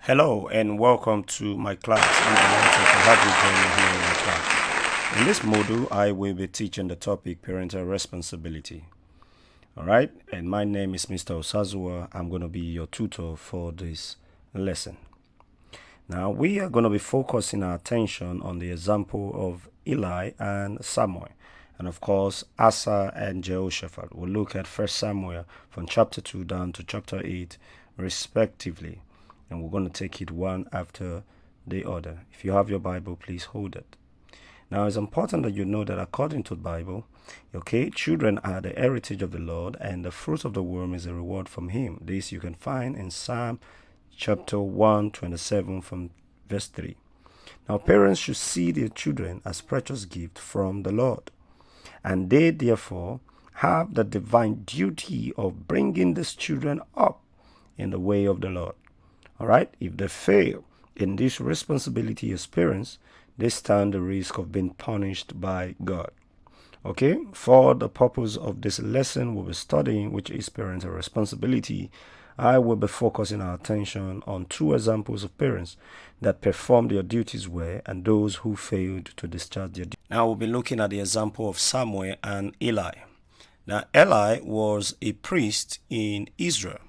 Hello and welcome to my class. I'm delighted to have you join me here in my class. In this module, I will be teaching the topic Parental Responsibility. Alright, and my name is Mr. Osazua. I'm going to be your tutor for this lesson. Now, we are going to be focusing our attention on the example of Eli and Samuel. And of course, Asa and Jehoshaphat. We'll look at 1 Samuel from chapter 2 down to chapter 8, respectively. And we're going to take it one after the other. If you have your Bible, please hold it. Now, it's important that you know that according to the Bible, children are the heritage of the Lord, and the fruit of the womb is a reward from Him. This you can find in Psalm chapter 127 from verse 3. Now, parents should see their children as precious gift from the Lord, and they therefore have the divine duty of bringing these children up in the way of the Lord. All right, if they fail in this responsibility as parents, they stand the risk of being punished by God. Okay, for the purpose of this lesson we'll be studying, which is parental responsibility, I will be focusing our attention on two examples of parents that performed their duties well and those who failed to discharge their duties. Now we'll be looking at the example of Samuel and Eli. Now Eli was a priest in Israel.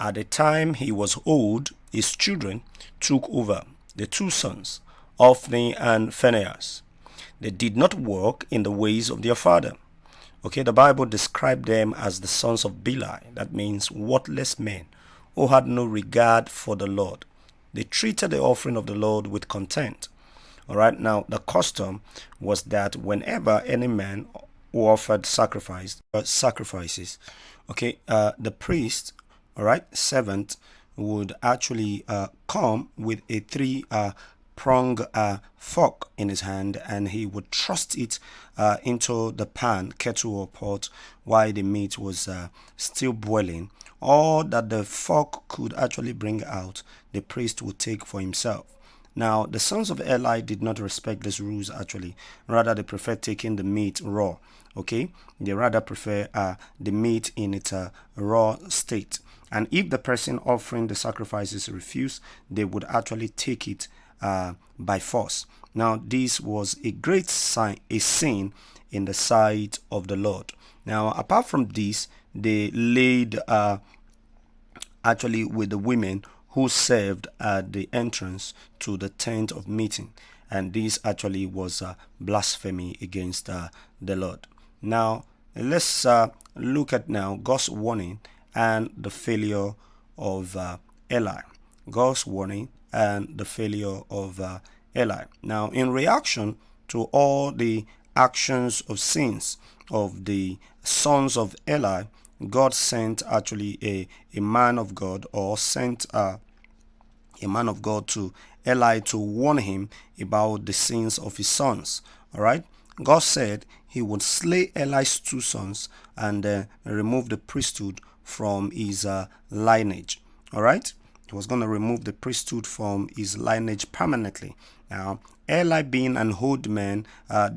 At the time he was old, his children took over, the two sons, Hophni and Phinehas. They did not walk in the ways of their father. The Bible described them as the sons of Beli. That means worthless men who had no regard for the Lord. They treated the offering of the Lord with contempt. All right, now the custom was that whenever any man who offered sacrifices, the priest, servant would actually come with a three-prong fork in his hand, and he would thrust it into the pan, kettle or pot while the meat was still boiling. All that the fork could actually bring out, the priest would take for himself. Now, the sons of Eli did not respect these rules actually. Rather, they preferred taking the meat raw. They rather prefer the meat in its raw state. And if the person offering the sacrifices refused, they would actually take it by force. Now, this was a great sin in the sight of the Lord. Now, apart from this, they laid with the women who served at the entrance to the tent of meeting. And this actually was blasphemy against the Lord. Now, let's look at now God's warning and the failure of Eli. God's warning and the failure of Eli. Now, in reaction to all the actions of sins of the sons of Eli, God sent actually a man of God, or sent a man of God to Eli to warn him about the sins of his sons. All right. God said he would slay Eli's two sons and remove the priesthood from his lineage. All right. He was going to remove the priesthood from his lineage permanently. Now, Eli, being an old man,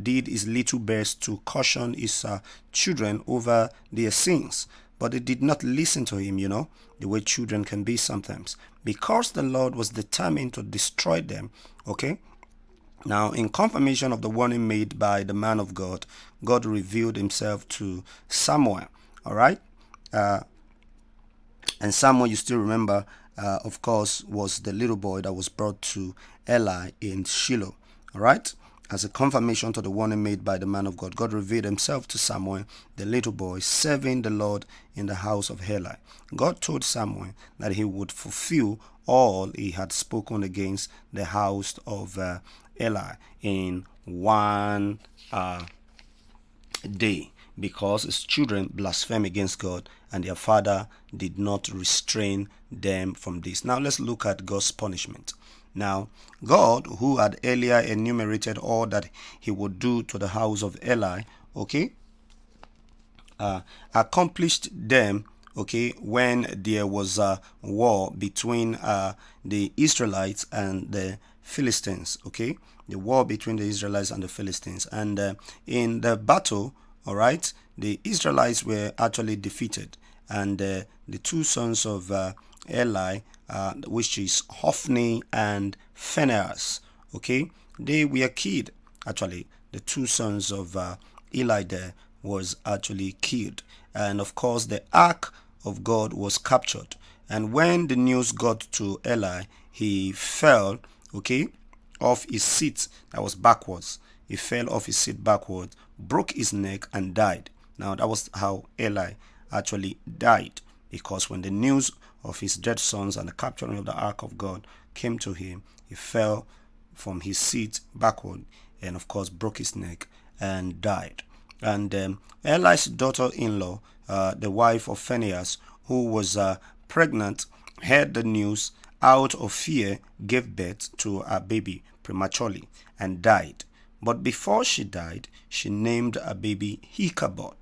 did his little best to caution his children over their sins. But they did not listen to him, the way children can be sometimes. Because the Lord was determined to destroy them, Now, in confirmation of the warning made by the man of God, God revealed himself to Samuel. All right. And Samuel, you still remember, of course, was the little boy that was brought to Eli in Shiloh. All right. As a confirmation to the warning made by the man of God, God revealed himself to Samuel, the little boy, serving the Lord in the house of Eli. God told Samuel that he would fulfill all he had spoken against the house of Eli in one day, because his children blasphemed against God and their father did not restrain them from this. Now let's look at God's punishment. Now, God, who had earlier enumerated all that he would do to the house of Eli, accomplished them, when there was a war between the Israelites and the Philistines, the war between the Israelites and the Philistines. And in the battle, the Israelites were actually defeated, and the two sons of Eli, which is Hophni and Phinehas. Okay, they were killed. Actually, the two sons of Eli there was actually killed, and of course the ark of God was captured. And when the news got to Eli, he fell, okay, off his seat. That was backwards. He fell off his seat backwards, broke his neck, and died. Now that was how Eli actually died, because when the news of his dead sons and the capturing of the ark of God came to him, he fell from his seat backward and of course broke his neck and died. And Eli's daughter-in-law, the wife of Phinehas, who was pregnant, heard the news, out of fear gave birth to a baby prematurely and died. But before she died, she named a baby Ichabod,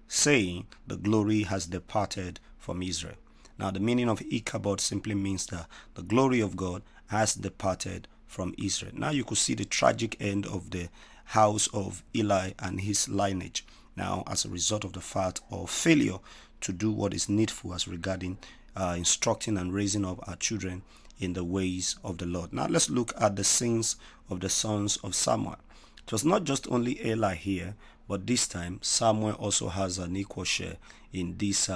saying, "The glory has departed from Israel." Now, the meaning of Ichabod simply means that the glory of God has departed from Israel. Now, you could see the tragic end of the house of Eli and his lineage. Now, as a result of the fact of failure to do what is needful as regarding instructing and raising up our children in the ways of the Lord. Now, let's look at the sins of the sons of Samuel. It was not just only Eli here, but this time Samuel also has an equal share in this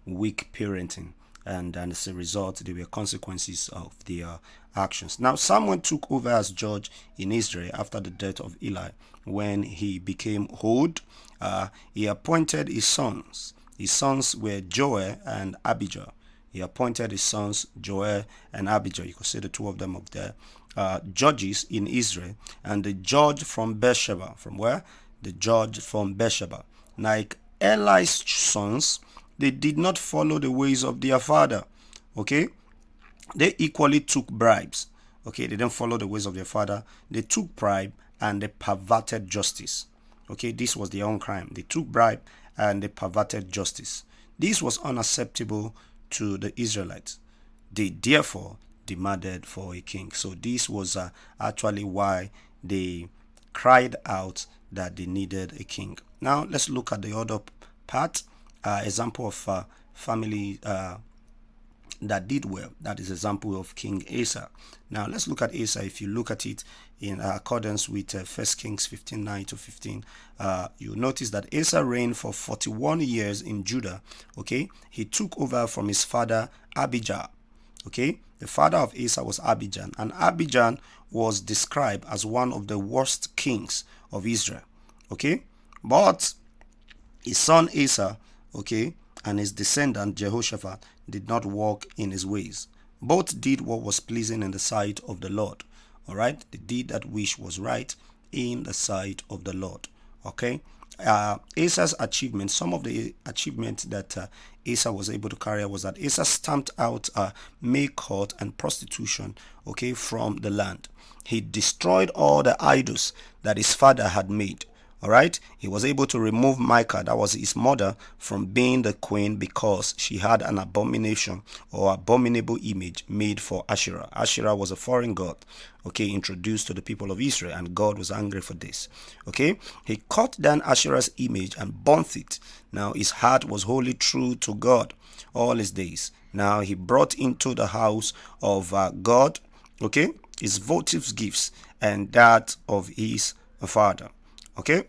weak parenting, and as a result there were consequences of their actions. Now Samuel took over as judge in Israel after the death of Eli. When he became old, he appointed his sons. His sons were Joel and Abijah. He appointed his sons Joel and Abijah. You could see the two of them up there, judges in Israel. And the judge from Beersheba. From where? The judge from Beersheba. Like Eli's sons, they did not follow the ways of their father. Okay? They equally took bribes. Okay? They didn't follow the ways of their father. They took bribe and they perverted justice. Okay? This was their own crime. They took bribe and they perverted justice. This was unacceptable to the Israelites. They therefore demanded for a king. So this was actually why they cried out that they needed a king. Now let's look at the other part. Example of family that did well. That is example of King Asa. Now let's look at Asa. If you look at it in accordance with 1 Kings 15:9 to 15, you notice that Asa reigned for 41 years in Judah. Okay, he took over from his father Abijah. Okay, the father of Asa was Abijah, and Abijah was described as one of the worst kings of Israel. Okay, but his son Asa, okay, and his descendant Jehoshaphat did not walk in his ways. Both did what was pleasing in the sight of the Lord. All right, they did that which was right in the sight of the Lord. Okay, Asa's achievement, some of the achievements that Asa was able to carry out was that Asa stamped out May court and prostitution, okay, from the land. He destroyed all the idols that his father had made. All right, he was able to remove Micah, that was his mother, from being the queen because she had an abomination or abominable image made for Asherah. Asherah was a foreign god, okay, introduced to the people of Israel, and God was angry for this. Okay, he cut down Asherah's image and burnt it. Now his heart was wholly true to God all his days. Now he brought into the house of God, okay, his votive gifts and that of his father. Okay,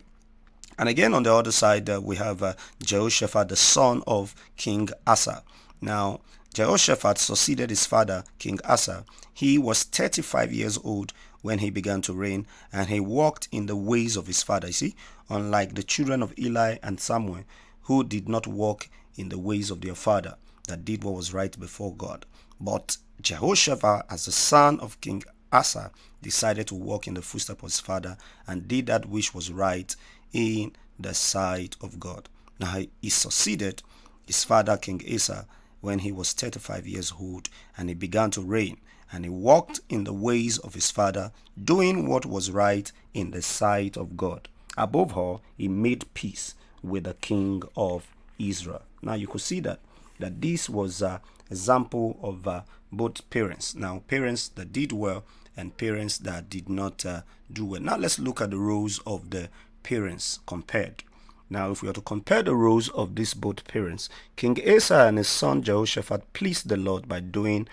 and again on the other side we have Jehoshaphat, the son of King Asa. Now Jehoshaphat succeeded his father King Asa. He was 35 years old when he began to reign, and he walked in the ways of his father. You see, unlike the children of Eli and Samuel, who did not walk in the ways of their father, that did what was right before God. But Jehoshaphat, as the son of King Asa, decided to walk in the footsteps of his father and did that which was right in the sight of God. Now he succeeded his father King Asa when he was 35 years old, and he began to reign, and he walked in the ways of his father, doing what was right in the sight of God. Above all, he made peace with the king of Israel. Now you could see that this was an example of both parents. Now parents that did well and parents that did not do well. Now let's look at the roles of the parents compared. Now, if we are to compare the roles of these both parents, King Asa and his son Jehoshaphat pleased the Lord by doing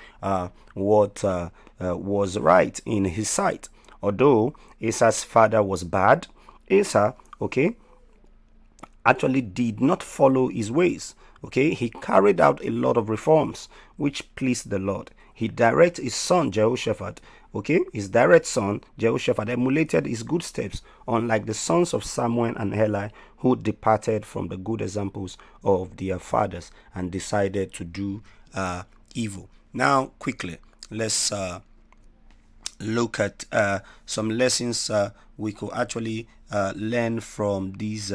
what was right in his sight. Although Asa's father was bad, Asa, okay, actually did not follow his ways. Okay, he carried out a lot of reforms which pleased the Lord. He direct his son Jehoshaphat. Okay, his direct son Jehoshaphat emulated his good steps, unlike the sons of Samuel and Eli, who departed from the good examples of their fathers and decided to do evil. Now, quickly, let's look at some lessons we could actually learn from this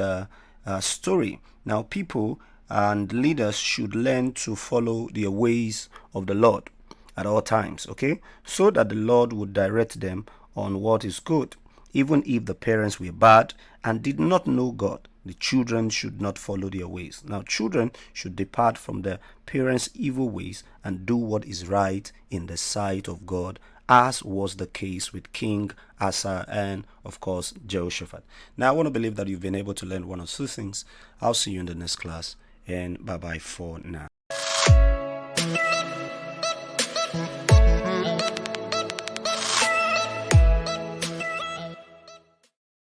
story. Now, people and leaders should learn to follow the ways of the Lord at all times, okay, so that the Lord would direct them on what is good. Even if the parents were bad and did not know God, the children should not follow their ways. Now, children should depart from their parents' evil ways and do what is right in the sight of God, as was the case with King Asa and, of course, Jehoshaphat. Now, I want to believe that you've been able to learn one or two things. I'll see you in the next class, and bye-bye for now.